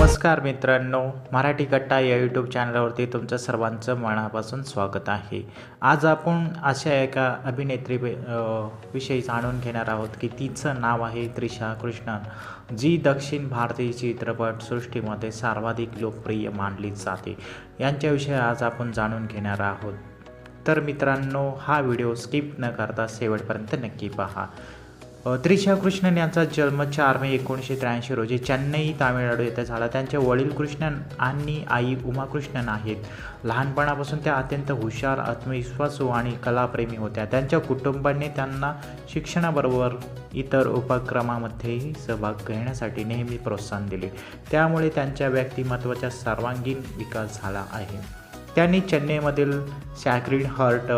नमस्कार मित्रांनो, मराठी कट्टा या यूट्यूब चॅनलवरती तुमचं सर्वांचं मनापासून स्वागत आहे। आज आपण अशा एका अभिनेत्री विषयी जाणून घेणार आहोत की तिचं नाव आहे त्रिशा कृष्णन, जी दक्षिण भारतीय चित्रपटसृष्टीमध्ये सर्वाधिक लोकप्रिय मानली जाते। यांच्याविषयी आज आपण जाणून घेणार आहोत। तर मित्रांनो, हा व्हिडिओ स्किप न करता शेवटपर्यंत नक्की पहा। त्रिशा कृष्णन यांचा जन्म 4 मे 1983 रोजी चेन्नई, तामिळनाडू येथे झाला। त्यांचे वडील कृष्णन आणि आई उमा कृष्णन आहेत। लहानपणापासून त्या अत्यंत हुशार, आत्मविश्वासू आणि कलाप्रेमी होत्या। त्यांच्या कुटुंबाने त्यांना शिक्षणाबरोबर इतर उपक्रमांमध्येही सहभाग घेण्यासाठी नेहमी प्रोत्साहन दिले, त्यामुळे त्यांच्या व्यक्तिमत्त्वाचा सर्वांगीण विकास झाला आहे। त्यांनी चेन्नईमधील सॅक्रेड हार्ट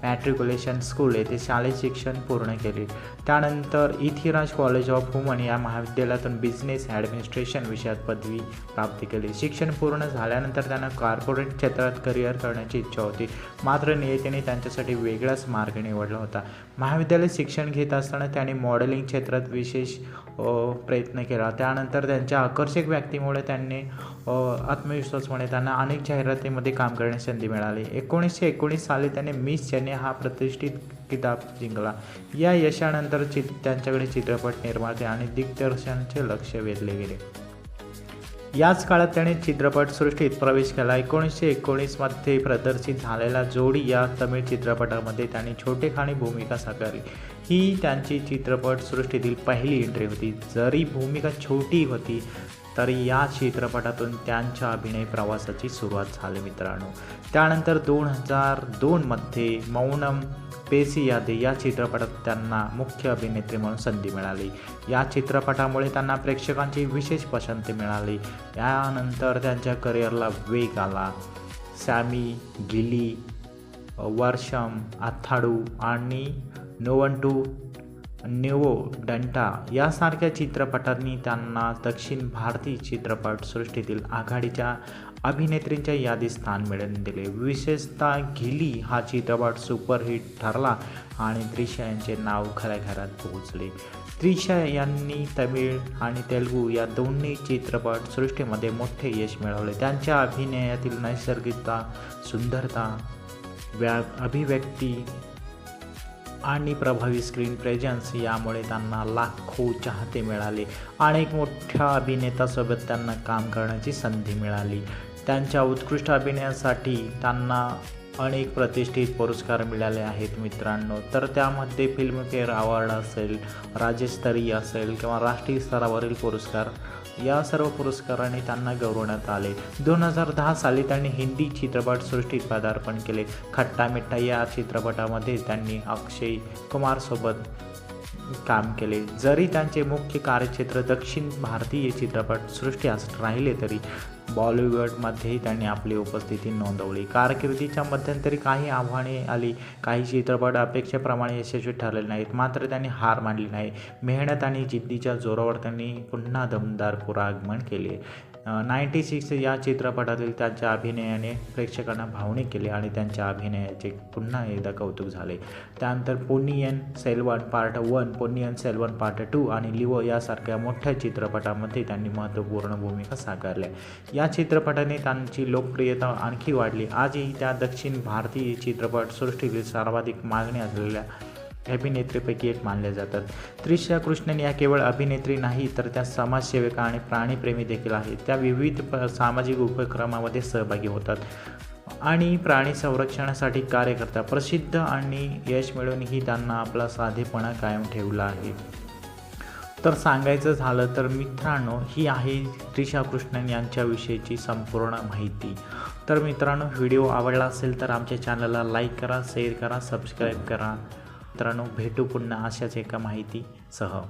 मॅट्रिक्युलेशन स्कूल येथे शालेय शिक्षण पूर्ण केले। त्यानंतर इथिराज कॉलेज ऑफ वुमन या महाविद्यालयातून बिझनेस ॲडमिनिस्ट्रेशन विषयात पदवी प्राप्त केली। शिक्षण पूर्ण झाल्यानंतर त्यांना कॉर्पोरेट क्षेत्रात करिअर करण्याची इच्छा होती, मात्र नियतीने त्यांच्यासाठी वेगळाच मार्ग निवडला होता। महाविद्यालयात शिक्षण घेत असताना त्यांनी मॉडेलिंग क्षेत्रात विशेष प्रयत्न केला। त्यानंतर त्यांच्या आकर्षक व्यक्तीमुळे त्यांनी आत्मविश्वासपणे त्यांना अनेक जाहिरातींमध्ये काम करण्याची संधी मिळाली। 1919 साली त्याने मिस चेन्नई हा प्रतिष्ठित किताब जिंकला। या यशानंतर त्यांच्याकडे चित्रपट निर्माते आणि दिग्दर्शनाचे लक्ष वेधले गेले। याच काळात त्याने चित्रपटसृष्टीत प्रवेश केला। 1919 मध्ये प्रदर्शित झालेला जोडी या तमिळ चित्रपटामध्ये त्यांनी छोटेखानी भूमिका साकारली। ही त्यांची चित्रपटसृष्टीतील पहिली एंट्री होती। जरी भूमिका छोटी होती तरी या चित्रपटातून त्यांच्या अभिनय प्रवासाची सुरुवात झाली मित्रांनो। त्यानंतर 2002 मध्ये मौनम पेसियादे या चित्रपटात त्यांना मुख्य अभिनेत्री म्हणून संधी मिळाली। या चित्रपटामुळे त्यांना प्रेक्षकांची विशेष पसंती मिळाली। यानंतर त्यांच्या करिअरला वेग आला। सॅमी, गिली, वर्षम, आथाडू आणि नोवंटू न्यूवो डंटा यासारख्या चित्रपटांनी त्यांना दक्षिण भारतीय चित्रपटसृष्टीतील आघाडीच्या अभिनेत्रींच्या यादीत स्थान मिळवून दिले। विशेषतः गिली हा चित्रपट सुपरहिट ठरला आणि त्रिशा यांचे नाव घराघरात पोहोचले। त्रिशा यांनी तमिळ आणि तेलुगू या दोन्ही चित्रपटसृष्टीमध्ये मोठे यश मिळवले। त्यांच्या अभिनयातील नैसर्गिकता, सुंदरता, अभिव्यक्ती आणि प्रभावी स्क्रीन प्रेझेन्स यामुळे त्यांना लाखो चाहते मिळाले। अनेक मोठ्या अभिनेत्यासोबत त्यांना काम करण्याची संधी मिळाली। त्यांच्या उत्कृष्ट अभिनयासाठी त्यांना अनेक प्रतिष्ठित पुरस्कार मिळाले आहेत मित्रांनो। तर त्यामध्ये फिल्मफेअर अवॉर्ड असेल, राज्यस्तरीय असेल किंवा राष्ट्रीय स्तरावरील पुरस्कार, या सर्व पुरस्कारांनी त्यांना गौरवण्यात आले। 2010 साली त्यांनी हिंदी चित्रपटसृष्टीत पदार्पण केले। खट्टा मिठ्ठा या चित्रपटामध्ये त्यांनी अक्षय कुमारसोबत काम केले। जरी त्यांचे मुख्य कार्यक्षेत्र दक्षिण भारतीय चित्रपटसृष्टी असत राहिले तरी बॉलिवूडमध्येही त्यांनी आपली उपस्थिती नोंदवली। कारकिर्दीच्या मध्यंतरी काही आव्हाने आली। काही चित्रपट अपेक्षेप्रमाणे यशस्वी ठरले नाहीत, मात्र त्यांनी हार मानली नाही। मेहनत आणि जिद्दीच्या जोरावर त्यांनी पुन्हा दमदार पुनरागमन केले। 96 या चित्रपटातील त्यांच्या अभिनयाने प्रेक्षकांना भावनिक केले आणि त्यांच्या अभिनयाचे पुन्हा एकदा कौतुक झाले। त्यानंतर पोन्नियिन सेल्वन पार्ट 1, पोन्नियिन सेल्वन पार्ट 2 आणि लिओ यासारख्या मोठ्या चित्रपटांमध्ये त्यांनी महत्त्वपूर्ण भूमिका साकारल्या। या चित्रपटाने त्यांची लोकप्रियता आणखी वाढली। आजही त्या दक्षिण भारतीय चित्रपटसृष्टीतील सर्वाधिक मागणी असलेल्या अभिनेत्रीपैकी एक मानल्या जातात। त्रिशा कृष्णन या केवळ अभिनेत्री नाही तर त्या समाजसेविका आणि प्राणीप्रेमी देखील आहेत। त्या विविध सामाजिक उपक्रमामध्ये सहभागी होतात आणि प्राणी संरक्षणासाठी कार्य करतात। प्रसिद्ध आणि यश मिळवूनही त्यांना आपला साधेपणा कायम ठेवला आहे। तर सांगायचं झालं तर मित्रांनो, ही आहे त्रिशा कृष्णन यांच्याविषयीची संपूर्ण माहिती। तर मित्रांनो, व्हिडिओ आवडला असेल तर आमच्या चॅनलला लाईक करा, शेअर करा, सबस्क्राईब करा। मित्रांनो, भेटू पुन्हा अशाच एका माहितीसह।